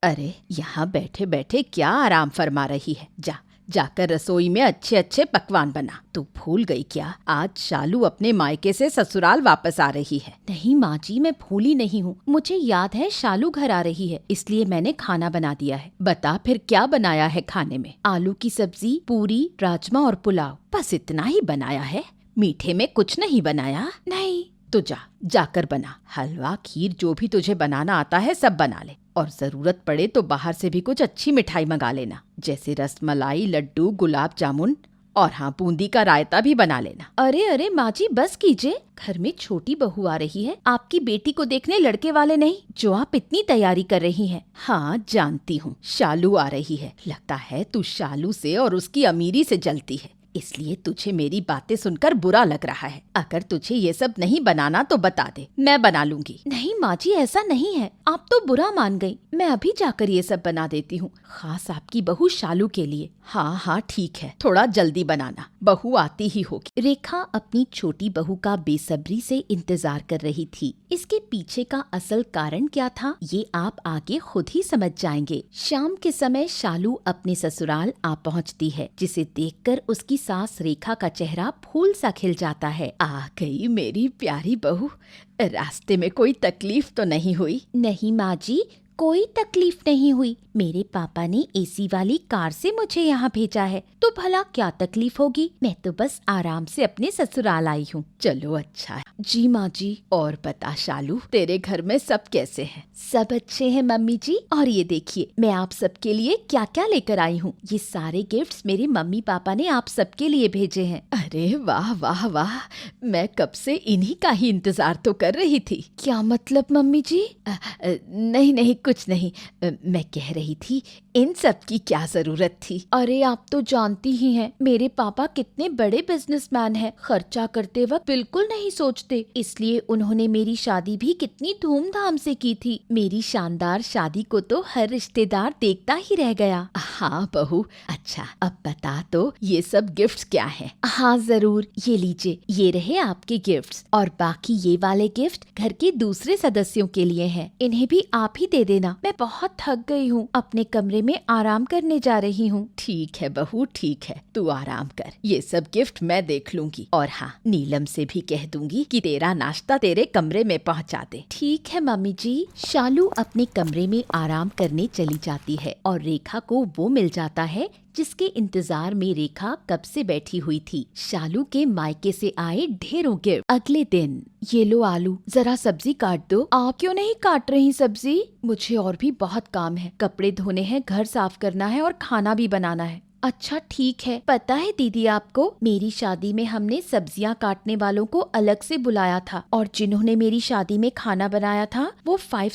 अरे यहाँ बैठे बैठे क्या आराम फरमा रही है? जाकर रसोई में अच्छे अच्छे पकवान बना। तू भूल गई क्या, आज शालू अपने मायके से ससुराल वापस आ रही है? नहीं माँ जी, मैं भूली नहीं हूँ। मुझे याद है शालू घर आ रही है, इसलिए मैंने खाना बना दिया है। बता फिर क्या बनाया है खाने में? आलू की सब्जी, पूरी, राजमा और पुलाव। बस इतना ही बनाया है? मीठे में कुछ नहीं बनाया? नहीं। तो जाकर बना। हलवा, खीर, जो भी तुझे बनाना आता है सब बना ले। और जरूरत पड़े तो बाहर से भी कुछ अच्छी मिठाई मंगा लेना, जैसे रसमलाई, लड्डू, गुलाब जामुन और हाँ, बूंदी का रायता भी बना लेना। अरे माँ जी बस कीजिए, घर में छोटी बहू आ रही है, आपकी बेटी को देखने लड़के वाले नहीं, जो आप इतनी तैयारी कर रही हैं। हाँ जानती हूँ, शालू आ रही है। लगता है तू शालू से और उसकी अमीरी से जलती है, इसलिए तुझे मेरी बातें सुनकर बुरा लग रहा है। अगर तुझे ये सब नहीं बनाना तो बता दे, मैं बना लूंगी। नहीं माँ जी, ऐसा नहीं है, आप तो बुरा मान गई। मैं अभी जाकर ये सब बना देती हूँ, खास आपकी बहू शालू के लिए। हाँ ठीक है, थोड़ा जल्दी बनाना, बहू आती ही होगी। रेखा अपनी छोटी बहू का बेसब्री से इंतजार कर रही थी। इसके पीछे का असल कारण क्या था, ये आप आगे खुद ही समझ जाएंगे। शाम के समय शालू अपने ससुराल आ पहुँचती है, जिसे देखकर उसकी सास रेखा का चेहरा फूल सा खिल जाता है। आ गई मेरी प्यारी बहू, रास्ते में कोई तकलीफ तो नहीं हुई? नहीं माँ जी, कोई तकलीफ नहीं हुई। मेरे पापा ने एसी वाली कार से मुझे यहाँ भेजा है, तो भला क्या तकलीफ होगी। मैं तो बस आराम से अपने ससुराल आई हूँ। चलो अच्छा है। जी माँ जी। और बता शालू, तेरे घर में सब कैसे हैं? सब अच्छे हैं मम्मी जी। और ये देखिए, मैं आप सबके लिए क्या क्या लेकर आई हूँ। ये सारे गिफ्ट्स मेरे मम्मी पापा ने आप सबके लिए भेजे हैं। अरे वाह वाह वाह, मैं कब से इन्हीं का ही इंतजार तो कर रही थी। क्या मतलब मम्मी जी? नहीं कुछ नहीं, मैं कह रही थी इन सब की क्या जरूरत थी? अरे आप तो जानती ही हैं, मेरे पापा कितने बड़े बिजनेसमैन हैं, खर्चा करते वक्त बिल्कुल नहीं सोचते, इसलिए उन्होंने मेरी शादी भी कितनी धूमधाम से की थी। मेरी शानदार शादी को तो हर रिश्तेदार देखता ही रह गया। हाँ बहू, अच्छा अब बता तो ये सब गिफ्ट्स क्या हैं? हाँ जरूर, ये लीजिए, ये रहे आपके गिफ्ट्स, और बाकी ये वाले गिफ्ट घर के दूसरे सदस्यों के लिए हैं। इन्हें भी आप ही दे देना। मैं बहुत थक गई हूँ, अपने कमरे में आराम करने जा रही हूँ। ठीक है बहू, ठीक है, तू आराम कर, ये सब गिफ्ट मैं देख लूंगी। और हाँ, नीलम से भी कह दूंगी कि तेरा नाश्ता तेरे कमरे में पहुँचा दे। ठीक है मम्मी जी। शालू अपने कमरे में आराम करने चली जाती है और रेखा को वो मिल जाता है जिसके इंतजार में रेखा कब से बैठी हुई थी। शालू के मायके से आए ढेरों गिफ्ट। अगले दिन, ये लो आलू, जरा सब्जी काट दो। आप क्यों नहीं काट रही सब्जी? मुझे और भी बहुत काम है, कपड़े धोने हैं, घर साफ करना है और खाना भी बनाना है। अच्छा ठीक है। पता है दीदी आपको, मेरी शादी में हमने सब्जियां काटने वालों को अलग से बुलाया था, और जिन्होंने मेरी शादी में खाना बनाया था वो 5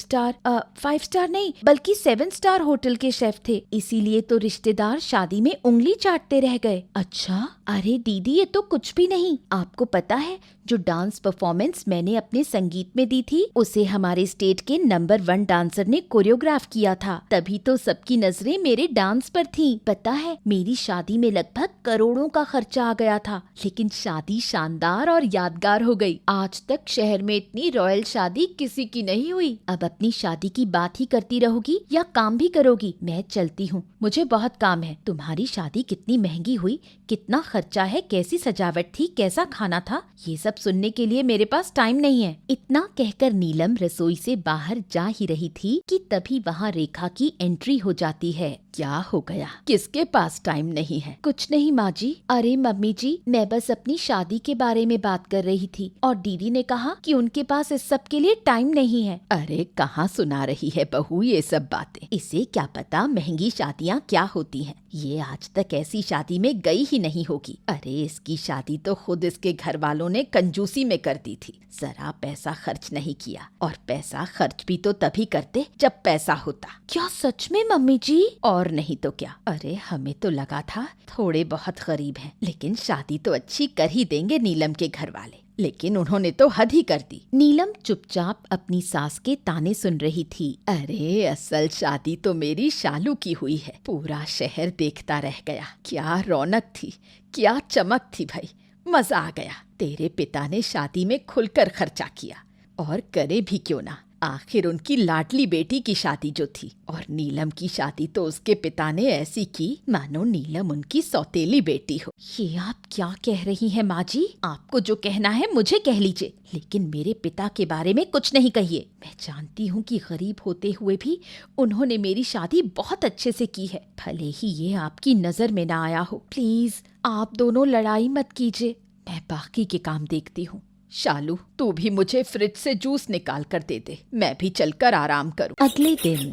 स्टार नहीं बल्कि 7 स्टार होटल के शेफ थे, इसीलिए तो रिश्तेदार शादी में उंगली चाटते रह गए। अच्छा? अरे दीदी ये तो कुछ भी नहीं। आपको पता है, जो डांस परफॉर्मेंस मैंने अपने संगीत में दी थी उसे हमारे स्टेट के नंबर 1 डांसर ने कोरियोग्राफ किया था, तभी तो सबकी नजरें मेरे डांस पर थीं। पता है, मेरी शादी में लगभग करोड़ों का खर्चा आ गया था, लेकिन शादी शानदार और यादगार हो गई। आज तक शहर में इतनी रॉयल शादी किसी की नहीं हुई। अब अपनी शादी की बात ही करती रहोगी या काम भी करोगी? मैं चलती हूँ, मुझे बहुत काम है। तुम्हारी शादी कितनी महंगी हुई, कितना खर्चा है, कैसी सजावट थी, कैसा खाना था, ये सब सुनने के लिए मेरे पास टाइम नहीं है। इतना कहकर नीलम रसोई से बाहर जा ही रही थी कि तभी वहाँ रेखा की एंट्री हो जाती है। क्या हो गया, किसके पास टाइम नहीं है? कुछ नहीं माँ जी। अरे मम्मी जी, मैं बस अपनी शादी के बारे में बात कर रही थी और दीदी ने कहा कि उनके पास इस सब के लिए टाइम नहीं है। अरे कहाँ सुना रही है बहू ये सब बातें? इसे क्या पता महंगी शादियाँ क्या होती हैं? ये आज तक ऐसी शादी में गई ही नहीं होगी। अरे इसकी शादी तो खुद इसके घर वालों ने कंजूसी में कर दी थी, जरा पैसा खर्च नहीं किया, और पैसा खर्च भी तो तभी करते जब पैसा होता। क्या सच में मम्मी जी? और नहीं तो क्या। अरे हमें तो लगा था थोड़े बहुत गरीब हैं, लेकिन शादी तो अच्छी कर ही देंगे नीलम के घर वाले, लेकिन उन्होंने तो हद ही कर दी। नीलम चुपचाप अपनी सास के ताने सुन रही थी। अरे असल शादी तो मेरी शालू की हुई है, पूरा शहर देखता रह गया। क्या रौनक थी, क्या चमक थी भाई, मजा आ गया। तेरे पिता ने शादी में खुलकर खर्चा किया, और करे भी क्यों ना, आखिर उनकी लाडली बेटी की शादी जो थी, और नीलम की शादी तो उसके पिता ने ऐसी की मानो नीलम उनकी सौतेली बेटी हो। ये आप क्या कह रही हैं माँ जी? आपको जो कहना है मुझे कह लीजिए, लेकिन मेरे पिता के बारे में कुछ नहीं कहिए। मैं जानती हूँ कि गरीब होते हुए भी उन्होंने मेरी शादी बहुत अच्छे से की है, भले ही ये आपकी नजर में ना आया हो। प्लीज आप दोनों लड़ाई मत कीजिए, मैं बाकी के काम देखती हूँ। शालू, तू भी मुझे फ्रिज से जूस निकाल कर दे दे, मैं भी चलकर आराम करूं। अगले दिन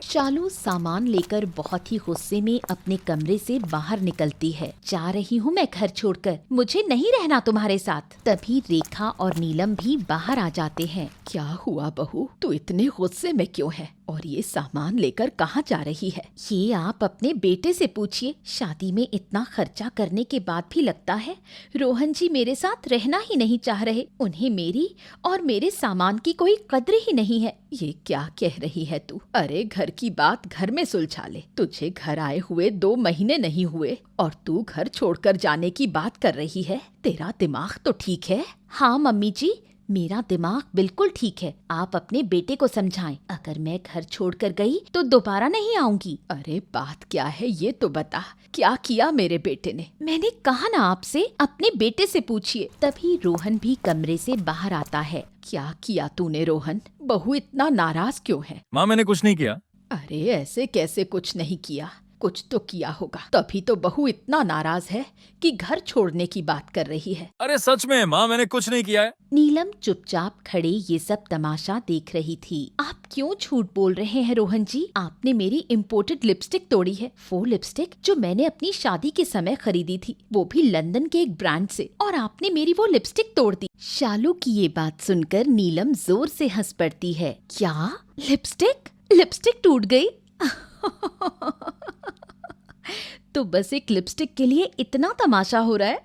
शालू सामान लेकर बहुत ही गुस्से में अपने कमरे से बाहर निकलती है। जा रही हूँ मैं घर छोड़कर, मुझे नहीं रहना तुम्हारे साथ। तभी रेखा और नीलम भी बाहर आ जाते हैं। क्या हुआ बहू, तू इतने गुस्से में क्यों है, और ये सामान लेकर कहाँ जा रही है? ये आप अपने बेटे से पूछिए। शादी में इतना खर्चा करने के बाद भी लगता है रोहन जी मेरे साथ रहना ही नहीं चाह रहे। उन्हें मेरी और मेरे सामान की कोई कद्र ही नहीं है। ये क्या कह रही है तू? अरे घर की बात घर में सुलझा ले। तुझे घर आए हुए 2 महीने नहीं हुए और तू घर छोड़कर जाने की बात कर रही है। तेरा दिमाग तो ठीक है? हाँ मम्मी जी, मेरा दिमाग बिल्कुल ठीक है। आप अपने बेटे को समझाएं, अगर मैं घर छोड़कर गई तो दोबारा नहीं आऊंगी। अरे बात क्या है ये तो बता, क्या किया मेरे बेटे ने? मैंने कहा ना आपसे, अपने बेटे से पूछिए। तभी रोहन भी कमरे से बाहर आता है। क्या किया तूने रोहन? बहू इतना नाराज क्यों है? माँ मैंने कुछ नहीं किया। अरे ऐसे कैसे कुछ नहीं किया? कुछ तो किया होगा, तभी तो बहू इतना नाराज है कि घर छोड़ने की बात कर रही है। अरे सच में माँ, मैंने कुछ नहीं किया है। नीलम चुपचाप खड़े ये सब तमाशा देख रही थी। आप क्यों झूठ बोल रहे हैं रोहन जी? आपने मेरी इम्पोर्टेड लिपस्टिक तोड़ी है। वो लिपस्टिक जो मैंने अपनी शादी के समय खरीदी थी, वो भी लंदन के एक ब्रांड से, और आपने मेरी वो लिपस्टिक तोड़ दी। शालू की ये बात सुनकर नीलम जोर से हंस पड़ती है। क्या लिपस्टिक टूट गई? तो बस एक लिपस्टिक के लिए इतना तमाशा हो रहा है?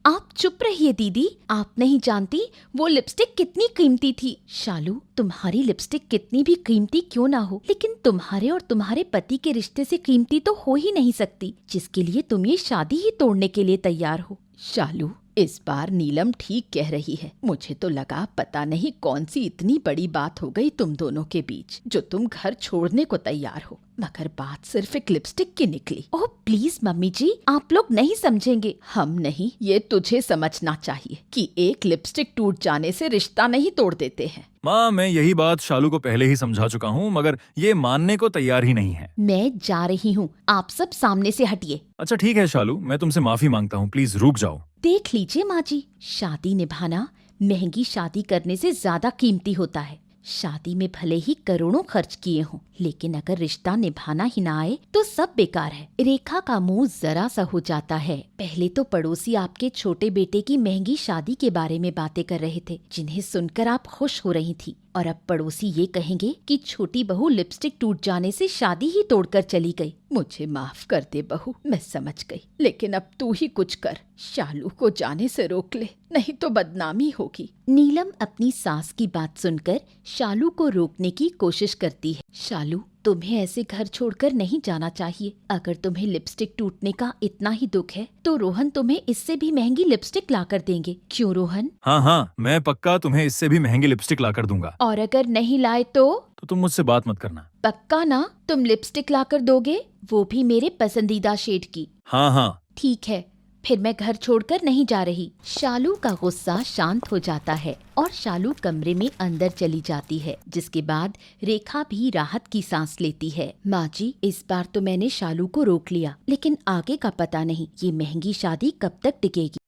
आप चुप रहिए दीदी, आप नहीं जानती वो लिपस्टिक कितनी कीमती थी। शालू, तुम्हारी लिपस्टिक कितनी भी कीमती क्यों ना हो, लेकिन तुम्हारे और तुम्हारे पति के रिश्ते से कीमती तो हो ही नहीं सकती, जिसके लिए तुम ये शादी ही तोड़ने के लिए तैयार हो। शालू, इस बार नीलम ठीक कह रही है। मुझे तो लगा पता नहीं कौन सी इतनी बड़ी बात हो गई तुम दोनों के बीच, जो तुम घर छोड़ने को तैयार हो, मगर बात सिर्फ एक लिपस्टिक की निकली। ओह प्लीज मम्मी जी, आप लोग नहीं समझेंगे। हम नहीं, ये तुझे समझना चाहिए कि एक लिपस्टिक टूट जाने से रिश्ता नहीं तोड़ देते हैं। माँ, मैं यही बात शालू को पहले ही समझा चुका हूँ, मगर ये मानने को तैयार ही नहीं है। मैं जा रही हूँ, आप सब सामने से हटिए। अच्छा ठीक है शालू, मैं तुमसे माफी मांगता हूँ, प्लीज रुक जाओ। देख लीजिए माँ जी, शादी निभाना महंगी शादी करने से ज्यादा कीमती होता है। शादी में भले ही करोड़ों खर्च किए हों, लेकिन अगर रिश्ता निभाना ही ना आए तो सब बेकार है। रेखा का मुंह जरा सा हो जाता है। पहले तो पड़ोसी आपके छोटे बेटे की महंगी शादी के बारे में बातें कर रहे थे, जिन्हें सुनकर आप खुश हो रही थी, और अब पड़ोसी ये कहेंगे कि छोटी बहू लिपस्टिक टूट जाने से शादी ही तोड़कर चली गई। मुझे माफ कर दे बहू, मैं समझ गई, लेकिन अब तू ही कुछ कर, शालू को जाने से रोक ले, नहीं तो बदनामी होगी। नीलम अपनी सास की बात सुनकर शालू को रोकने की कोशिश करती है। शालू, तुम्हें ऐसे घर छोड़कर नहीं जाना चाहिए। अगर तुम्हें लिपस्टिक टूटने का इतना ही दुख है तो रोहन तुम्हें इससे भी महंगी लिपस्टिक लाकर देंगे। क्यों रोहन? हाँ, मैं पक्का तुम्हें इससे भी महंगी लिपस्टिक लाकर दूंगा। और अगर नहीं लाए तो तुम मुझसे बात मत करना। पक्का ना? तुम लिपस्टिक लाकर दोगे, वो भी मेरे पसंदीदा शेड की? हाँ। ठीक है, फिर मैं घर छोड़कर नहीं जा रही। शालू का गुस्सा शांत हो जाता है और शालू कमरे में अंदर चली जाती है, जिसके बाद रेखा भी राहत की सांस लेती है। माँ जी, इस बार तो मैंने शालू को रोक लिया, लेकिन आगे का पता नहीं, ये महंगी शादी कब तक टिकेगी।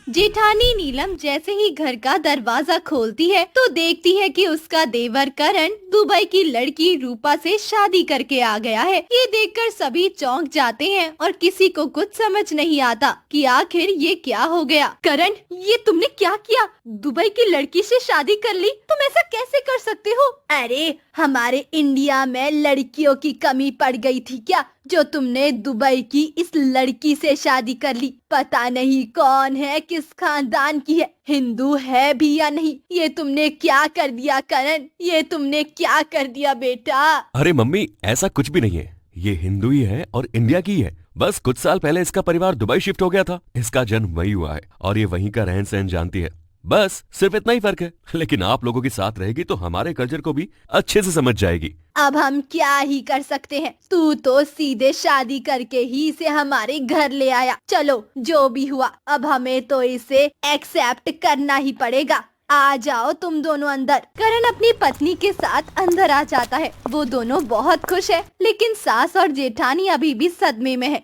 जेठानी नीलम जैसे ही घर का दरवाजा खोलती है तो देखती है कि उसका देवर करण दुबई की लड़की रूपा से शादी करके आ गया है। ये देखकर सभी चौंक जाते हैं और किसी को कुछ समझ नहीं आता कि आखिर ये क्या हो गया। करण, ये तुमने क्या किया? दुबई की लड़की से शादी कर ली? तुम ऐसा कैसे कर सकते हो? अरे हमारे इंडिया में लड़कियों की कमी पड़ गई थी क्या, जो तुमने दुबई की इस लड़की से शादी कर ली? पता नहीं कौन है, किस खानदान की है, हिंदू है भी या नहीं। ये तुमने क्या कर दिया करण, ये तुमने क्या कर दिया बेटा? अरे मम्मी, ऐसा कुछ भी नहीं है, ये हिंदू ही है और इंडिया की है, बस कुछ साल पहले इसका परिवार दुबई शिफ्ट हो गया था। इसका जन्म वही हुआ है और ये वहीं का रहन सहन जानती है। बस सिर्फ इतना ही फर्क है, लेकिन आप लोगों के साथ रहेगी तो हमारे कल्चर को भी अच्छे से समझ जाएगी। अब हम क्या ही कर सकते हैं, तू तो सीधे शादी करके ही इसे हमारे घर ले आया। चलो जो भी हुआ, अब हमें तो इसे एक्सेप्ट करना ही पड़ेगा। आ जाओ तुम दोनों अंदर। करण अपनी पत्नी के साथ अंदर आ जाता है। वो दोनों बहुत खुश है, लेकिन सास और जेठानी अभी भी सदमे में है।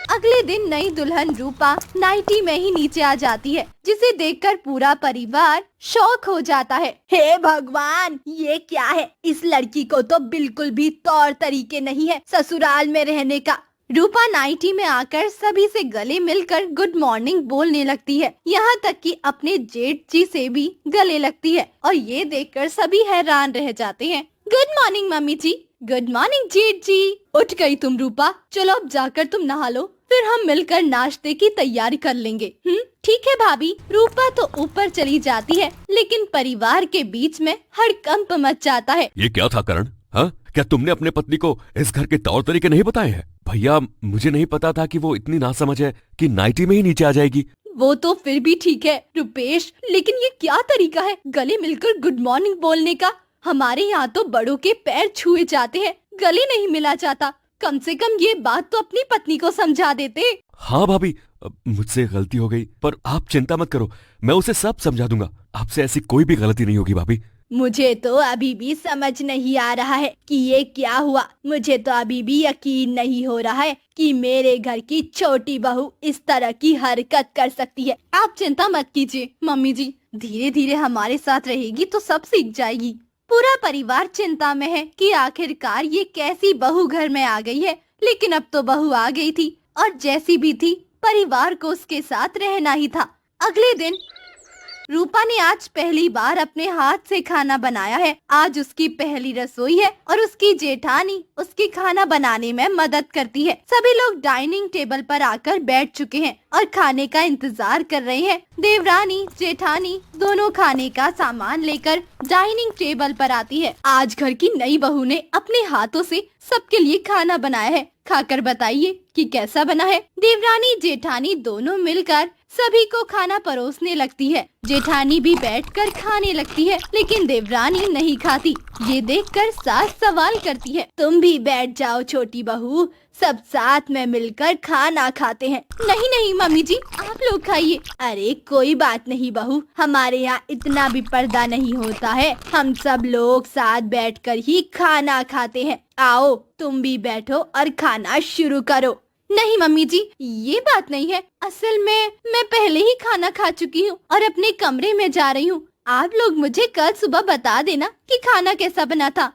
अगले दिन नई दुल्हन रूपा नाइटी में ही नीचे आ जाती है, जिसे देखकर पूरा परिवार शॉक हो जाता है। हे भगवान, ये क्या है? इस लड़की को तो बिल्कुल भी तौर तरीके नहीं है ससुराल में रहने का। रूपा नाइटी में आकर सभी से गले मिलकर गुड मॉर्निंग बोलने लगती है, यहाँ तक कि अपने जेठ जी से भी गले लगती है। और ये देखकर सभी हैरान रह जाते हैं। गुड मॉर्निंग मम्मी जी। गुड मॉर्निंग जेठ जी। उठ गई तुम रूपा? चलो अब जाकर तुम नहा लो, फिर हम मिलकर नाश्ते की तैयारी कर लेंगे। ठीक है भाभी। रूपा तो ऊपर चली जाती है, लेकिन परिवार के बीच में हड़कंप मच जाता है। ये क्या था करण? हाँ, क्या तुमने अपने पत्नी को इस घर के तौर तरीके नहीं बताए हैं? भैया, मुझे नहीं पता था कि वो इतनी नासमझ है कि नाइटी में ही नीचे आ जाएगी। वो तो फिर भी ठीक है रुपेश, लेकिन ये क्या तरीका है गले मिलकर गुड मॉर्निंग बोलने का? हमारे यहाँ तो बड़ों के पैर छुए जाते हैं, गले नहीं मिला जाता। कम से कम ये बात तो अपनी पत्नी को समझा देते। हाँ भाभी, मुझसे गलती हो गई, पर आप चिंता मत करो, मैं उसे सब समझा दूंगा। आपसे ऐसी कोई भी गलती नहीं होगी भाभी। मुझे तो अभी भी समझ नहीं आ रहा है कि ये क्या हुआ। मुझे तो अभी भी यकीन नहीं हो रहा है कि मेरे घर की छोटी बहू इस तरह की हरकत कर सकती है। आप चिंता मत कीजिए मम्मी जी, धीरे धीरे हमारे साथ रहेगी तो सब सीख जाएगी। पूरा परिवार चिंता में है कि आखिरकार ये कैसी बहू घर में आ गई है, लेकिन अब तो बहू आ गई थी और जैसी भी थी परिवार को उसके साथ रहना ही था। अगले दिन रूपा ने आज पहली बार अपने हाथ से खाना बनाया है। आज उसकी पहली रसोई है और उसकी जेठानी उसकी खाना बनाने में मदद करती है। सभी लोग डाइनिंग टेबल पर आकर बैठ चुके हैं और खाने का इंतजार कर रहे हैं। देवरानी जेठानी दोनों खाने का सामान लेकर डाइनिंग टेबल पर आती है। आज घर की नई बहू ने अपने हाथों से सबके लिए खाना बनाया है। खाकर बताइए कि कैसा बना है। देवरानी जेठानी दोनों मिलकर सभी को खाना परोसने लगती है। जेठानी भी बैठकर खाने लगती है, लेकिन देवरानी नहीं खाती। ये देखकर सास सवाल करती है, तुम भी बैठ जाओ छोटी बहू, सब साथ में मिलकर खाना खाते हैं। नहीं नहीं मम्मी जी, आप लोग खाइए। अरे कोई बात नहीं बहू, हमारे यहाँ इतना भी पर्दा नहीं होता है, हम सब लोग साथ बैठकर ही खाना खाते हैं। आओ तुम भी बैठो और खाना शुरू करो। नहीं मम्मी जी, ये बात नहीं है। असल में मैं पहले ही खाना खा चुकी हूँ और अपने कमरे में जा रही हूँ। आप लोग मुझे कल सुबह बता देना कि खाना कैसा बना था।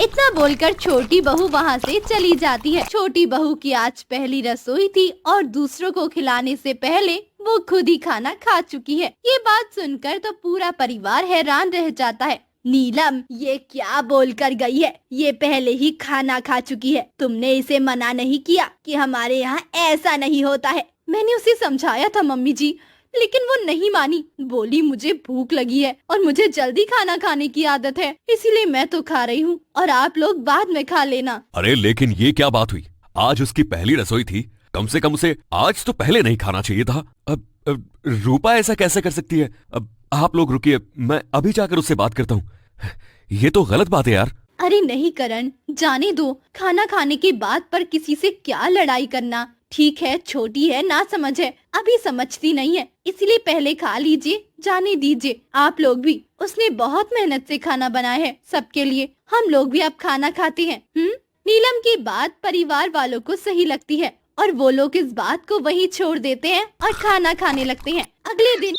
इतना बोलकर छोटी बहू वहाँ से चली जाती है। छोटी बहू की आज पहली रसोई थी और दूसरों को खिलाने से पहले वो खुद ही खाना खा चुकी है। ये बात सुनकर तो पूरा परिवार हैरान रह जाता है। नीलम, ये क्या बोलकर गई है? ये पहले ही खाना खा चुकी है। तुमने इसे मना नहीं किया कि हमारे यहाँ ऐसा नहीं होता है? मैंने उसे समझाया था मम्मी जी, लेकिन वो नहीं मानी। बोली मुझे भूख लगी है और मुझे जल्दी खाना खाने की आदत है, इसीलिए मैं तो खा रही हूँ और आप लोग बाद में खा लेना। अरे लेकिन ये क्या बात हुई? आज उसकी पहली रसोई थी, कम से कम उसे आज तो पहले नहीं खाना चाहिए था। अब रूपा ऐसा कैसे कर सकती है? अब आप लोग रुकिए, मैं अभी जाकर उससे बात करता हूँ। ये तो गलत बात है यार। अरे नहीं करण, जाने दो। खाना खाने की बात पर किसी से क्या लड़ाई करना। ठीक है, छोटी है, ना समझ है, अभी समझती नहीं है, इसलिए पहले खा लीजिए, जाने दीजिए। आप लोग भी, उसने बहुत मेहनत से खाना बनाया है सबके लिए। हम लोग भी अब खाना खाते हैं। नीलम की बात परिवार वालों को सही लगती है और वो लोग इस बात को वहीं छोड़ देते हैं और खाना खाने लगते हैं। अगले दिन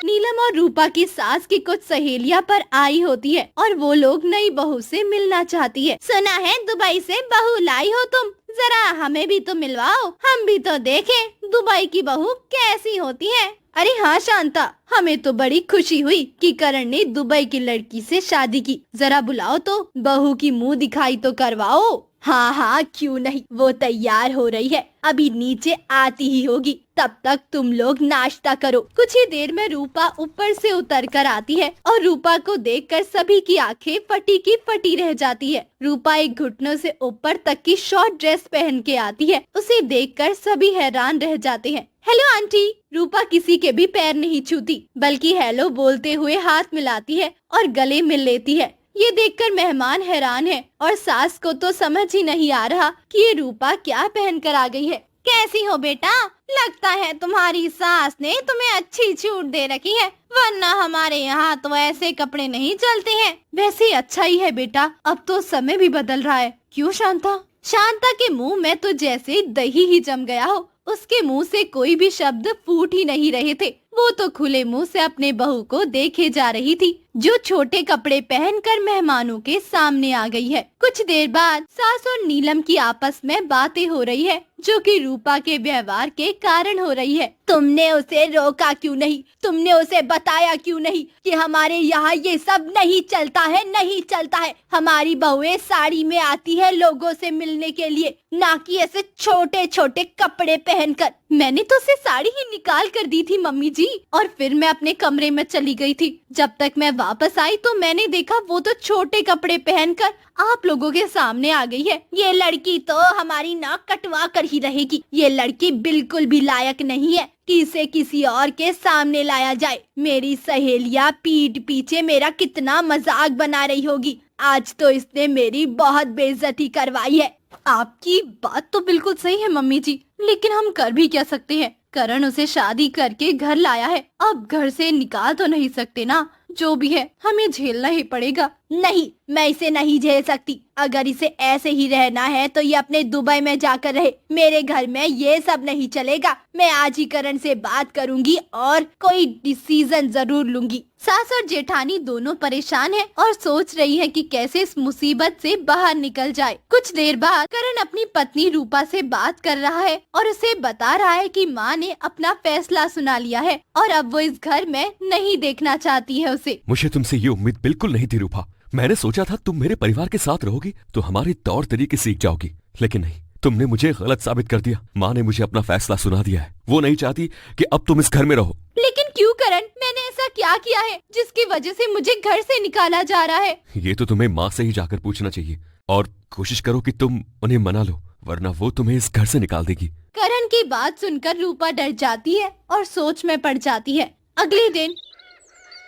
नीलम और रूपा की सास की कुछ सहेलियां पर आई होती है और वो लोग नई बहू से मिलना चाहती है। सुना है दुबई से बहू लाई हो तुम, जरा हमें भी तो मिलवाओ, हम भी तो देखें दुबई की बहू कैसी होती है। अरे हाँ शांता, हमें तो बड़ी खुशी हुई कि करण ने दुबई की लड़की से शादी की। जरा बुलाओ तो, बहू की मुंह दिखाई तो करवाओ। हाँ हाँ, क्यों नहीं, वो तैयार हो रही है, अभी नीचे आती ही होगी। तब तक तुम लोग नाश्ता करो। कुछ ही देर में रूपा ऊपर से उतर कर आती है और रूपा को देखकर सभी की आंखें फटी की फटी रह जाती है। रूपा एक घुटनों से ऊपर तक की शॉर्ट ड्रेस पहन के आती है। उसे देखकर सभी हैरान रह जाते हैं। Hello aunty. रूपा किसी के भी पैर नहीं छूती, बल्कि हेलो बोलते हुए हाथ मिलाती है और गले मिल लेती है। ये देखकर मेहमान हैरान है और सास को तो समझ ही नहीं आ रहा कि ये रूपा क्या पहन कर आ गई है। कैसी हो बेटा? लगता है तुम्हारी सास ने तुम्हें अच्छी छूट दे रखी है, वरना हमारे यहाँ तो ऐसे कपड़े नहीं चलते हैं। वैसे अच्छा ही है बेटा, अब तो समय भी बदल रहा है। क्यों शांता? शांता के मुंह में तो जैसे दही ही जम गया हो। उसके मुंह से कोई भी शब्द फूट ही नहीं रहे थे। वो तो खुले मुंह से अपने बहू को देखे जा रही थी, जो छोटे कपड़े पहनकर मेहमानों के सामने आ गई है। कुछ देर बाद सास और नीलम की आपस में बातें हो रही है, जो कि रूपा के व्यवहार के कारण हो रही है। तुमने उसे रोका क्यों नहीं? तुमने उसे बताया क्यों नहीं कि हमारे यहाँ ये सब नहीं चलता है, नहीं चलता है। हमारी बहुएं साड़ी में आती है लोगों से मिलने के लिए, ना कि ऐसे छोटे छोटे कपड़े पहनकर। मैंने तो उसे साड़ी ही निकाल कर दी थी मम्मी जी, और फिर मैं अपने कमरे में चली गई थी। जब तक मैं वापस आई तो मैंने देखा वो तो छोटे कपड़े पहनकर आप लोगों के सामने आ गई है। ये लड़की तो हमारी नाक कटवा कर ही रहेगी। ये लड़की बिल्कुल भी लायक नहीं है कि इसे किसी और के सामने लाया जाए। मेरी सहेलियां पीठ पीछे मेरा कितना मजाक बना रही होगी। आज तो इसने मेरी बहुत बेइज्जती करवाई है। आपकी बात तो बिल्कुल सही है मम्मी जी, लेकिन हम कर भी क्या सकते हैं? करण उसे शादी करके घर लाया है, अब घर से निकाल तो नहीं सकते ना। जो भी है हमें झेलना ही पड़ेगा। नहीं, मैं इसे नहीं झेल सकती। अगर इसे ऐसे ही रहना है तो ये अपने दुबई में जाकर रहे। मेरे घर में ये सब नहीं चलेगा। मैं आज ही करण से बात करूंगी और कोई डिसीजन जरूर लूंगी। सास और जेठानी दोनों परेशान हैं और सोच रही है कि कैसे इस मुसीबत से बाहर निकल जाए। कुछ देर बाद करण अपनी पत्नी रूपा से बात कर रहा है और उसे बता रहा है कि माँ ने अपना फैसला सुना लिया है और अब वो इस घर में नहीं देखना चाहती है उसे। मुझे तुमसे ये उम्मीद बिल्कुल नहीं थी रूपा। मैंने सोचा था तुम मेरे परिवार के साथ रहोगी तो हमारे तौर तरीके सीख जाओगी, लेकिन नहीं, तुमने मुझे गलत साबित कर दिया। माँ ने मुझे अपना फैसला सुना दिया है। वो नहीं चाहती कि अब तुम इस घर में रहो। लेकिन क्यों करण? मैंने ऐसा क्या किया है जिसकी वजह से मुझे घर से निकाला जा रहा है? ये तो तुम्हें माँ से ही जाकर पूछना चाहिए और कोशिश करो कि तुम उन्हें मना लो, वरना वो तुम्हें इस घर से निकाल देगी। करण की बात सुनकर रूपा डर जाती है और सोच में पड़ जाती है। अगले दिन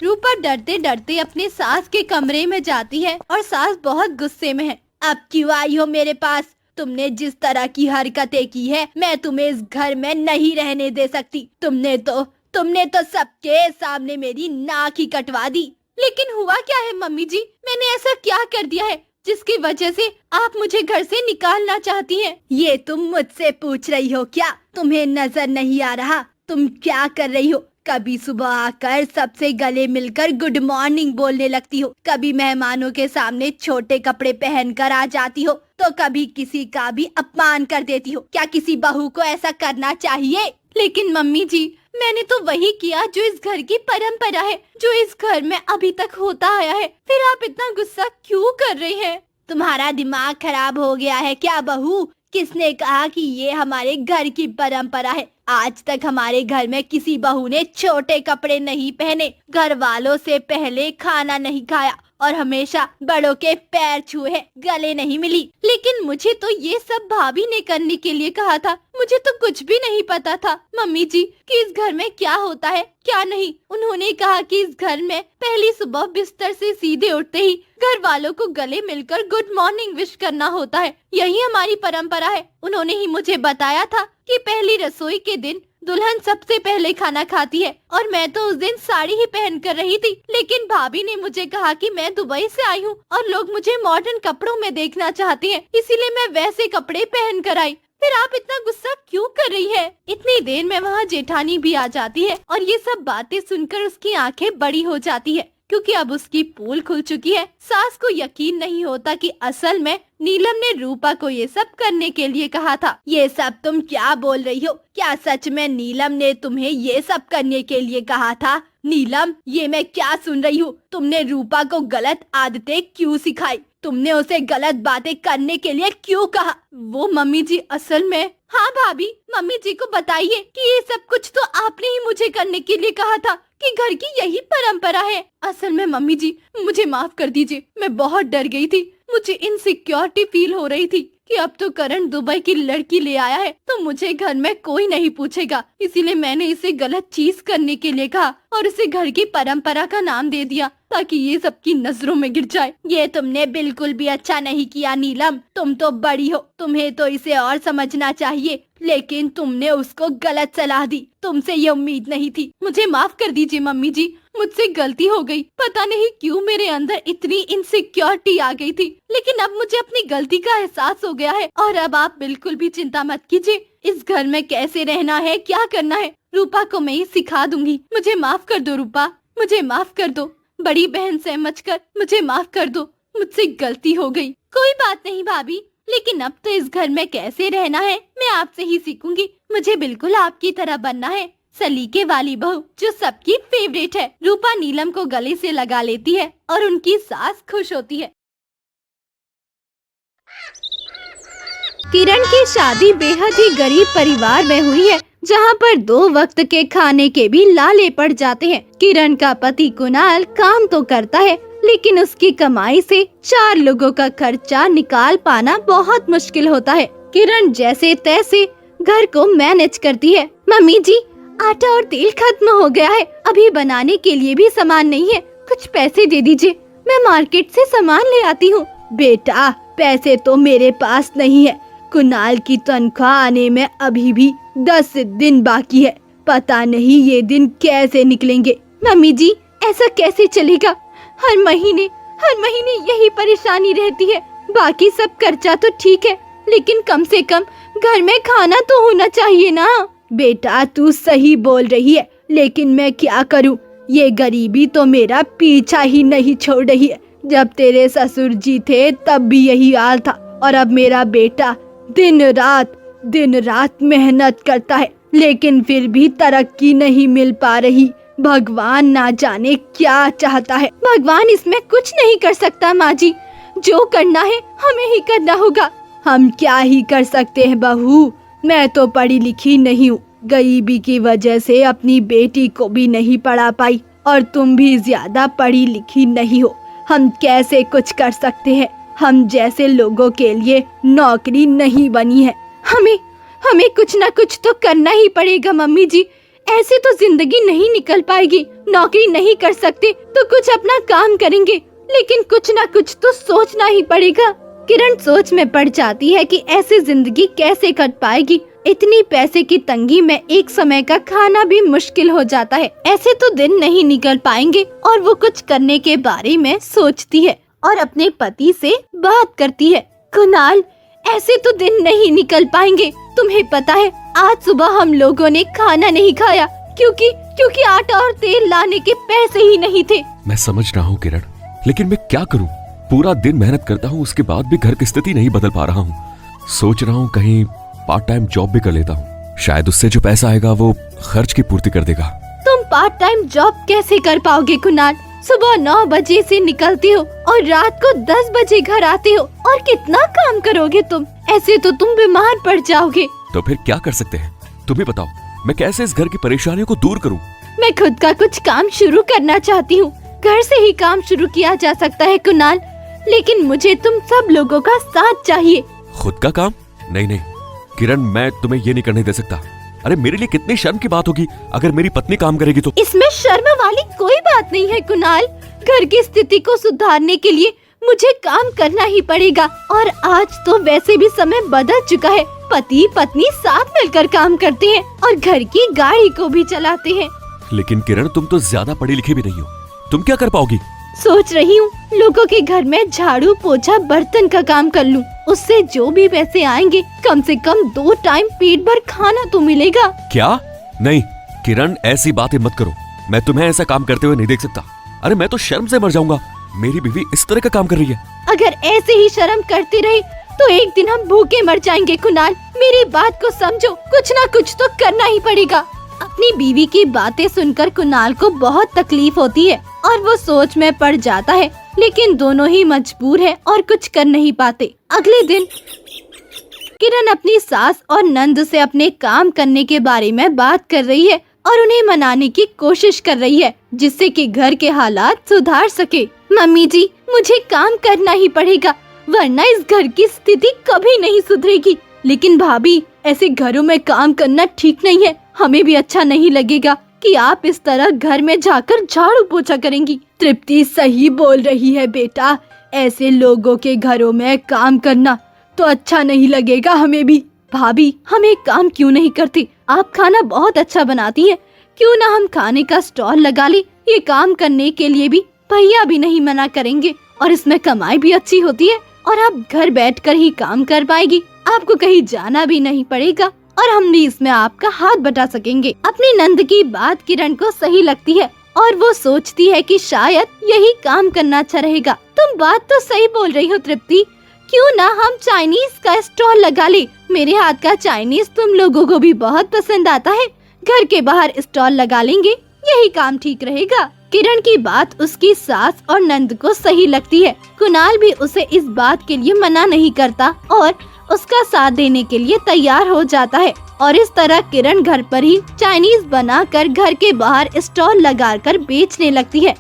रूपा डरते डरते अपने सास के कमरे में जाती है और सास बहुत गुस्से में है। अब क्यों आई हो मेरे पास? तुमने जिस तरह की हरकतें की है, मैं तुम्हें इस घर में नहीं रहने दे सकती। तुमने तो सबके सामने मेरी नाक ही कटवा दी। लेकिन हुआ क्या है मम्मी जी? मैंने ऐसा क्या कर दिया है जिसकी वजह से आप मुझे घर से निकालना चाहती हैं? ये तुम मुझसे पूछ रही हो क्या? तुम्हें नजर नहीं आ रहा तुम क्या कर रही हो? कभी सुबह आकर सबसे गले मिलकर गुड मॉर्निंग बोलने लगती हो, कभी मेहमानों के सामने छोटे कपड़े पहनकर आ जाती हो, तो कभी किसी का भी अपमान कर देती हो। क्या किसी बहू को ऐसा करना चाहिए? लेकिन मम्मी जी, मैंने तो वही किया जो इस घर की परंपरा है, जो इस घर में अभी तक होता आया है। फिर आप इतना गुस्सा क्यों कर रही हैं? तुम्हारा दिमाग खराब हो गया है क्या बहू? किसने कहा कि ये हमारे घर की परंपरा है? आज तक हमारे घर में किसी बहू ने छोटे कपड़े नहीं पहने, घर वालों से पहले खाना नहीं खाया और हमेशा बड़ों के पैर छुए, गले नहीं मिली। लेकिन मुझे तो ये सब भाभी ने करने के लिए कहा था। मुझे तो कुछ भी नहीं पता था मम्मी जी कि इस घर में क्या होता है क्या नहीं। उन्होंने कहा कि इस घर में पहली सुबह बिस्तर से सीधे उठते ही घर वालों को गले मिलकर गुड मॉर्निंग विश करना होता है, यही हमारी परंपरा है। उन्होंने ही मुझे बताया था कि पहली रसोई के दिन दुल्हन सबसे पहले खाना खाती है, और मैं तो उस दिन साड़ी ही पहन कर रही थी। लेकिन भाभी ने मुझे कहा कि मैं दुबई से आई हूँ और लोग मुझे मॉडर्न कपड़ों में देखना चाहते हैं, इसीलिए मैं वैसे कपड़े पहन कर आई। फिर आप इतना गुस्सा क्यों कर रही है? इतनी देर में वहाँ जेठानी भी आ जाती है और ये सब बातें सुनकर उसकी आंखें बड़ी हो जाती है, क्योंकि अब उसकी पोल खुल चुकी है। सास को यकीन नहीं होता कि असल में नीलम ने रूपा को ये सब करने के लिए कहा था। ये सब तुम क्या बोल रही हो? क्या सच में नीलम ने तुम्हें ये सब करने के लिए कहा था? नीलम, ये मैं क्या सुन रही हूँ? तुमने रूपा को गलत आदतें क्यों सिखाई? तुमने उसे गलत बातें करने के लिए क्यों कहा? वो मम्मी जी असल में। हाँ भाभी, मम्मी जी को बताइए कि ये सब कुछ तो आपने ही मुझे करने के लिए कहा था कि घर की यही परंपरा है। असल में मम्मी जी मुझे माफ कर दीजिए, मैं बहुत डर गई थी। मुझे इनसिक्योरिटी फील हो रही थी कि अब तो करण दुबई की लड़की ले आया है तो मुझे घर में कोई नहीं पूछेगा, इसीलिए मैंने इसे गलत चीज करने के लिए कहा और इसे घर की परंपरा का नाम दे दिया ताकि ये सबकी नजरों में गिर जाए। ये तुमने बिल्कुल भी अच्छा नहीं किया नीलम, तुम तो बड़ी हो, तुम्हें तो इसे और समझना चाहिए, लेकिन तुमने उसको गलत सलाह दी। तुमसे ये उम्मीद नहीं थी। मुझे माफ कर दीजिए मम्मी जी, मुझसे गलती हो गई। पता नहीं क्यों मेरे अंदर इतनी इनसिक्योरिटी आ गई थी, लेकिन अब मुझे अपनी गलती का एहसास हो गया है और अब आप बिल्कुल भी चिंता मत कीजिए। इस घर में कैसे रहना है, क्या करना है, रूपा को मैं ही सिखा दूंगी। मुझे माफ कर दो रूपा, मुझे माफ कर दो। बड़ी बहन समझकर मुझे माफ कर दो, मुझसे गलती हो गई। कोई बात नहीं भाभी, लेकिन अब तो इस घर में कैसे रहना है मैं आपसे ही सीखूंगी। मुझे बिल्कुल आपकी तरह बनना है, सलीके वाली बहू जो सबकी फेवरेट है। रूपा नीलम को गले से लगा लेती है और उनकी सास खुश होती है। किरण की शादी बेहद ही गरीब परिवार में हुई है, जहाँ पर 2 वक्त के खाने के भी लाले पड़ जाते हैं। किरण का पति कुणाल काम तो करता है, लेकिन उसकी कमाई से 4 लोगों का खर्चा निकाल पाना बहुत मुश्किल होता है। किरण जैसे तैसे घर को मैनेज करती है। मम्मी जी, आटा और तेल खत्म हो गया है, अभी बनाने के लिए भी सामान नहीं है, कुछ पैसे दे दीजिए, मैं मार्केट से सामान ले आती हूँ। बेटा, पैसे तो मेरे पास नहीं है, कुणाल की तनख्वाह आने में अभी भी 10 दिन बाकी है, पता नहीं ये दिन कैसे निकलेंगे। मम्मी जी, ऐसा कैसे चलेगा? हर महीने यही परेशानी रहती है। बाकी सब खर्चा तो ठीक है, लेकिन कम से कम घर में खाना तो होना चाहिए ना। बेटा, तू सही बोल रही है, लेकिन मैं क्या करूं? ये गरीबी तो मेरा पीछा ही नहीं छोड़ रही है। जब तेरे ससुर जी थे तब भी यही हाल था, और अब मेरा बेटा दिन रात मेहनत करता है, लेकिन फिर भी तरक्की नहीं मिल पा रही। भगवान ना जाने क्या चाहता है। भगवान इसमें कुछ नहीं कर सकता माँ जी, जो करना है हमें ही करना होगा। हम क्या ही कर सकते हैं बहू, मैं तो पढ़ी लिखी नहीं हूँ, गरीबी की वजह से अपनी बेटी को भी नहीं पढ़ा पाई, और तुम भी ज्यादा पढ़ी लिखी नहीं हो। हम कैसे कुछ कर सकते हैं? हम जैसे लोगों के लिए नौकरी नहीं बनी है। हमें कुछ ना कुछ तो करना ही पड़ेगा मम्मी जी, ऐसे तो जिंदगी नहीं निकल पाएगी। नौकरी नहीं कर सकते तो कुछ अपना काम करेंगे, लेकिन कुछ ना कुछ तो सोचना ही पड़ेगा। किरण सोच में पड़ जाती है कि ऐसी जिंदगी कैसे कट पाएगी। इतनी पैसे की तंगी में एक समय का खाना भी मुश्किल हो जाता है। ऐसे तो दिन नहीं निकल पाएंगे, और वो कुछ करने के बारे में सोचती है और अपने पति से बात करती है। कुणाल, ऐसे तो दिन नहीं निकल पाएंगे, तुम्हें पता है आज सुबह हम लोगों ने खाना नहीं खाया क्योंकि आटा और तेल लाने के पैसे ही नहीं थे। मैं समझ रहा हूँ किरण, लेकिन मैं क्या करूँ? पूरा दिन मेहनत करता हूँ, उसके बाद भी घर की स्थिति नहीं बदल पा रहा हूँ। सोच रहा हूँ कहीं पार्ट टाइम जॉब भी कर लेता हूँ, शायद उससे जो पैसा आएगा वो खर्च की पूर्ति कर देगा। तुम पार्ट टाइम जॉब कैसे कर पाओगे कुणाल? सुबह 9 बजे से निकलते हो और रात को 10 बजे घर आते हो, और कितना काम करोगे तुम? ऐसे तो तुम बीमार पड़ जाओगे। तो फिर क्या कर सकते हैं? तुम ही बताओ, मैं कैसे इस घर की परेशानियों को दूर करूं? मैं खुद का कुछ काम शुरू करना चाहती हूँ। घर से ही काम शुरू किया जा सकता है कुणाल, लेकिन मुझे तुम सब लोगों का साथ चाहिए। खुद का काम? नहीं किरण, मैं तुम्हें ये नहीं करने दे सकता। अरे मेरे लिए कितनी शर्म की बात होगी अगर मेरी पत्नी काम करेगी तो। इसमें शर्म वाली कोई बात नहीं है कुणाल, घर की स्थिति को सुधारने के लिए मुझे काम करना ही पड़ेगा, और आज तो वैसे भी समय बदल चुका है। पति पत्नी साथ मिलकर काम करते हैं और घर की गाड़ी को भी चलाते हैं। लेकिन किरण, तुम तो ज्यादा पढ़ी लिखी भी नहीं हो, तुम क्या कर पाओगी? सोच रही हूँ लोगों के घर में झाड़ू पोछा बर्तन का काम कर लूँ, उससे जो भी पैसे आएंगे कम से कम 2 टाइम पेट भर खाना तो मिलेगा। क्या? नहीं किरण, ऐसी बातें मत करो, मैं तुम्हें ऐसा काम करते हुए नहीं देख सकता। अरे मैं तो शर्म से मर जाऊंगा, मेरी बीवी इस तरह का काम कर रही है। अगर ऐसे ही शर्म करती रही तो एक दिन हम भूखे मर जाएंगे कुणाल, मेरी बात को समझो, कुछ ना कुछ तो करना ही पड़ेगा। अपनी बीवी की बातें सुनकर कुणाल को बहुत तकलीफ होती है और वो सोच में पड़ जाता है, लेकिन दोनों ही मजबूर है और कुछ कर नहीं पाते। अगले दिन किरण अपनी सास और नंद से अपने काम करने के बारे में बात कर रही है और उन्हें मनाने की कोशिश कर रही है, जिससे कि घर के हालात सुधार सके। मम्मी जी, मुझे काम करना ही पड़ेगा, वरना इस घर की स्थिति कभी नहीं सुधरेगी। लेकिन भाभी, ऐसे घरों में काम करना ठीक नहीं है, हमें भी अच्छा नहीं लगेगा कि आप इस तरह घर में जाकर झाड़ू पोछा करेंगी। तृप्ति सही बोल रही है बेटा, ऐसे लोगों के घरों में काम करना तो अच्छा नहीं लगेगा हमें भी। भाभी, हम एक काम क्यों नहीं करते? आप खाना बहुत अच्छा बनाती हैं, क्यों ना हम खाने का स्टॉल लगा ले? ये काम करने के लिए भी भैया भी नहीं मना करेंगे और इसमें कमाई भी अच्छी होती है और आप घर बैठकर ही काम कर पाएगी। आपको कहीं जाना भी नहीं पड़ेगा और हम भी इसमें आपका हाथ बटा सकेंगे। अपनी नंद की बात किरण को सही लगती है और वो सोचती है कि शायद यही काम करना अच्छा रहेगा। तुम बात तो सही बोल रही हो तृप्ति, क्यों ना हम चाइनीज का स्टॉल लगा ले? मेरे हाथ का चाइनीज तुम लोगों को भी बहुत पसंद आता है। घर के बाहर स्टॉल लगा लेंगे, यही काम ठीक रहेगा। किरण की बात उसकी सास और नंद को सही लगती है। कुणाल भी उसे इस बात के लिए मना नहीं करता और उसका साथ देने के लिए तैयार हो जाता है और इस तरह किरण घर पर ही चाइनीज बनाकर घर के बाहर स्टॉल लगाकर बेचने लगती है।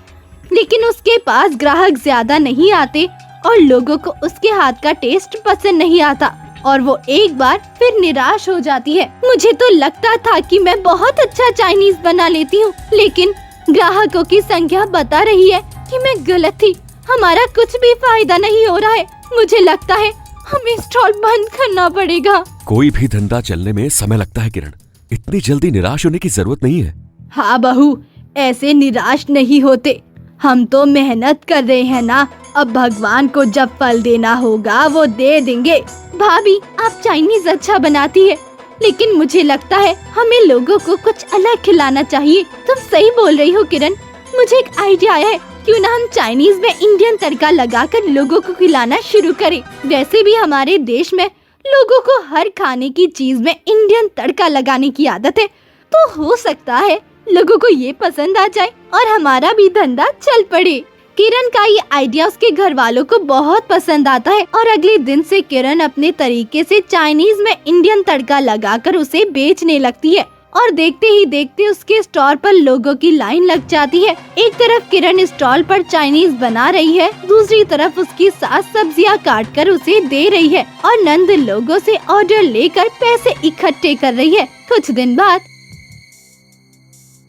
लेकिन उसके पास ग्राहक ज्यादा नहीं आते और लोगों को उसके हाथ का टेस्ट पसंद नहीं आता और वो एक बार फिर निराश हो जाती है। मुझे तो लगता था कि मैं बहुत अच्छा चाइनीज बना लेती हूँ, लेकिन ग्राहकों की संख्या बता रही है कि मैं गलत थी। हमारा कुछ भी फायदा नहीं हो रहा है। मुझे लगता है हमें स्टॉल बंद करना पड़ेगा। कोई भी धंधा चलने में समय लगता है किरण, इतनी जल्दी निराश होने की जरूरत नहीं है। हाँ बहू, ऐसे निराश नहीं होते। हम तो मेहनत कर रहे हैं ना, अब भगवान को जब फल देना होगा वो दे देंगे। भाभी, आप चाइनीज अच्छा बनाती है, लेकिन मुझे लगता है हमें लोगों को कुछ अलग खिलाना चाहिए। तुम सही बोल रही हो किरण, मुझे एक आइडिया आया है, क्यों ना हम चाइनीज में इंडियन तड़का लगाकर लोगों को खिलाना शुरू करें। वैसे भी हमारे देश में लोगों को हर खाने की चीज में इंडियन तड़का लगाने की आदत है, तो हो सकता है लोगों को ये पसंद आ जाए और हमारा भी धंधा चल पड़े। किरण का ये आइडिया उसके घर वालों को बहुत पसंद आता है और अगले दिन से किरण अपने तरीके से चाइनीज में इंडियन तड़का लगाकर उसे बेचने लगती है और देखते ही देखते उसके स्टॉल पर लोगों की लाइन लग जाती है। एक तरफ किरण स्टॉल पर चाइनीज बना रही है, दूसरी तरफ उसकी सास सब्जियां काट कर उसे दे रही है और नंद लोगों से ऑर्डर लेकर पैसे इकट्ठे कर रही है। कुछ दिन बाद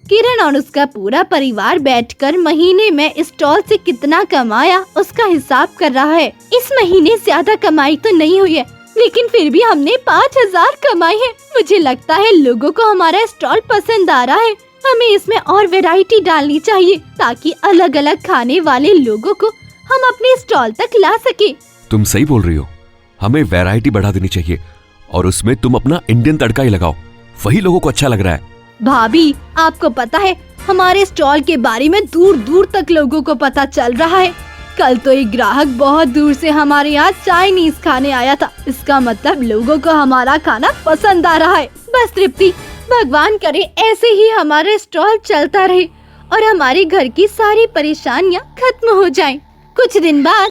किरण और उसका पूरा परिवार बैठकर महीने में स्टॉल से कितना कमाया उसका हिसाब कर रहा है। इस महीने ज्यादा कमाई तो नहीं हुई है, लेकिन फिर भी हमने 5,000 कमाई है। मुझे लगता है लोगों को हमारा स्टॉल पसंद आ रहा है। हमें इसमें और वैरायटी डालनी चाहिए ताकि अलग अलग खाने वाले लोगों को हम अपने स्टॉल तक ला सके। तुम सही बोल रही हो, हमें वैरायटी बढ़ा देनी चाहिए और उसमें तुम अपना इंडियन तड़का ही लगाओ, वही लोगों को अच्छा लग रहा है। भाभी, आपको पता है हमारे स्टॉल के बारे में दूर दूर तक लोगों को पता चल रहा है। कल तो एक ग्राहक बहुत दूर से हमारे यहाँ चाइनीज खाने आया था। इसका मतलब लोगों को हमारा खाना पसंद आ रहा है। बस तृप्ति, भगवान करे ऐसे ही हमारा स्टॉल चलता रहे और हमारे घर की सारी परेशानियाँ खत्म हो जाएं। कुछ दिन बाद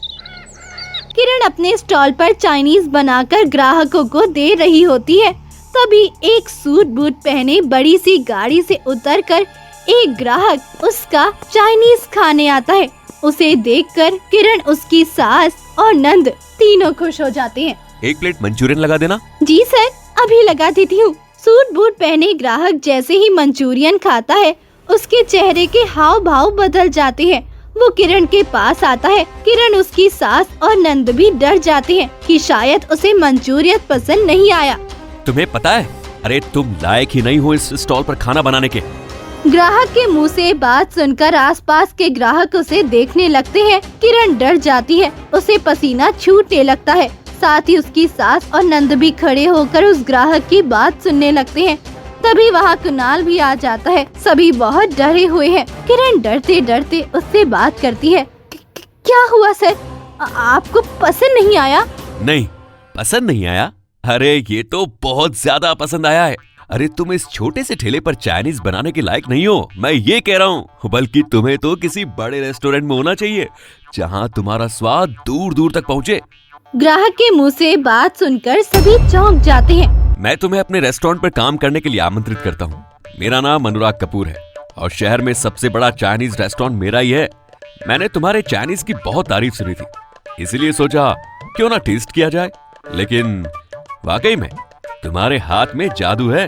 किरण अपने स्टॉल पर चाइनीज बनाकर ग्राहकों को दे रही होती है। तभी एक सूट बूट पहने बड़ी सी गाड़ी से उतरकर एक ग्राहक उसका चाइनीज खाने आता है। उसे देखकर किरण, उसकी सास और नंद तीनों खुश हो जाते हैं। एक प्लेट मंचूरियन लगा देना। जी सर, अभी लगा देती हूँ। सूट बूट पहने ग्राहक जैसे ही मंचूरियन खाता है, उसके चेहरे के हाव भाव बदल जाते हैं। वो किरण के पास आता है। किरण, उसकी सास और नंद भी डर जाते हैं कि शायद उसे मंचूरियन पसंद नहीं आया। तुम्हें पता है, अरे तुम लायक ही नहीं हो इस स्टॉल पर खाना बनाने के। ग्राहक के मुंह से बात सुनकर आसपास के ग्राहक उसे देखने लगते हैं। किरण डर जाती है, उसे पसीना छूटने लगता है। साथ ही उसकी सास और नंद भी खड़े होकर उस ग्राहक की बात सुनने लगते हैं। तभी वहाँ कुणाल भी आ जाता है। सभी बहुत डरे हुए हैं। किरण डरते डरते उससे बात करती है। क्या हुआ सर, आपको पसंद नहीं आया? नहीं, पसंद नहीं आया? अरे ये तो बहुत ज्यादा पसंद आया है। अरे तुम इस छोटे से ठेले पर चाइनीज बनाने के लायक नहीं हो, मैं ये कह रहा हूँ। बल्कि तुम्हें तो किसी बड़े रेस्टोरेंट में होना चाहिए जहाँ तुम्हारा स्वाद दूर दूर तक पहुँचे। ग्राहक के मुंह से बात सुनकर सभी चौंक जाते हैं। मैं तुम्हें अपने रेस्टोरेंट पर काम करने के लिए आमंत्रित करता हूँ। मेरा नाम अनुराग कपूर है और शहर में सबसे बड़ा चाइनीज रेस्टोरेंट मेरा ही है। मैंने तुम्हारे चाइनीज की बहुत तारीफ सुनी थी, इसीलिए सोचा क्यों ना टेस्ट किया जाए। लेकिन वाकई में तुम्हारे हाथ में जादू है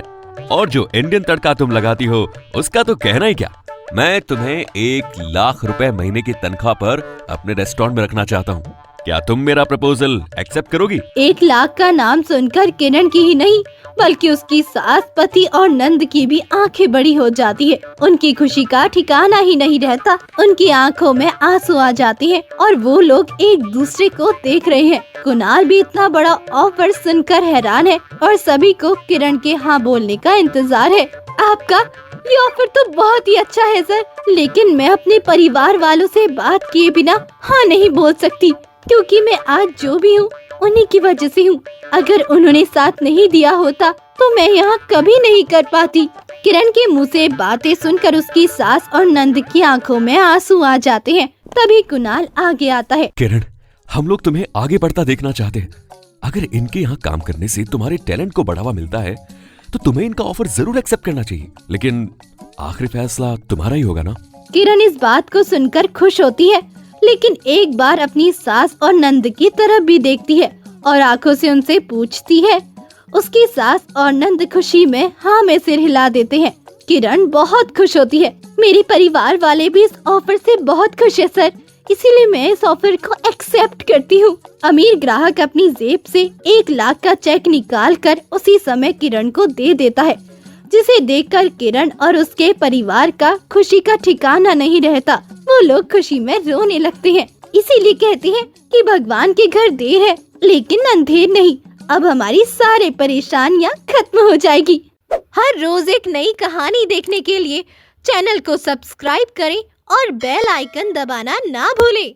और जो इंडियन तड़का तुम लगाती हो उसका तो कहना ही क्या। मैं तुम्हें 1 लाख रुपए महीने की तनख्वाह पर अपने रेस्टोरेंट में रखना चाहता हूँ। क्या तुम मेरा प्रपोजल एक्सेप्ट करोगी? 1 लाख का नाम सुनकर किरण की ही नहीं बल्कि उसकी सास, पति और नंद की भी आंखें बड़ी हो जाती है। उनकी खुशी का ठिकाना ही नहीं रहता। उनकी आंखों में आंसू आ जाते हैं और वो लोग एक दूसरे को देख रहे हैं। कुणाल भी इतना बड़ा ऑफर सुनकर हैरान है और सभी को किरण के हाँ बोलने का इंतजार है। आपका ये ऑफर तो बहुत ही अच्छा है सर, लेकिन मैं अपने परिवार वालों से बात किए बिना हाँ नहीं बोल सकती, क्योंकि मैं आज जो भी हूँ उन्हीं की वजह से हूँ। अगर उन्होंने साथ नहीं दिया होता तो मैं यहाँ कभी नहीं कर पाती। किरण के मुंह से बातें सुनकर उसकी सास और नंद की आंखों में आंसू आ जाते हैं। तभी कुणाल आगे आता है। किरण, हम लोग तुम्हें आगे बढ़ता देखना चाहते हैं। अगर इनके यहाँ काम करने से तुम्हारे टैलेंट को बढ़ावा मिलता है तो तुम्हें इनका ऑफर जरूर एक्सेप्ट करना चाहिए, लेकिन आखिरी फैसला तुम्हारा ही होगा ना। किरण इस बात को सुनकर खुश होती है, लेकिन एक बार अपनी सास और नंद की तरफ भी देखती है और आंखों से उनसे पूछती है। उसकी सास और नंद खुशी में हाँ में सिर हिला देते हैं। किरण बहुत खुश होती है। मेरे परिवार वाले भी इस ऑफर से बहुत खुश है सर, इसीलिए मैं इस ऑफर को एक्सेप्ट करती हूँ। अमीर ग्राहक अपनी जेब से 1 लाख का चेक निकालकर उसी समय किरण को दे देता है, जिसे देखकर किरण और उसके परिवार का खुशी का ठिकाना नहीं रहता। वो लोग खुशी में रोने लगते हैं। इसीलिए कहते हैं कि भगवान के घर देर है लेकिन अंधेर नहीं। अब हमारी सारी परेशानियाँ खत्म हो जाएगी। हर रोज एक नई कहानी देखने के लिए चैनल को सब्सक्राइब करें और बेल आइकन दबाना ना भूलें।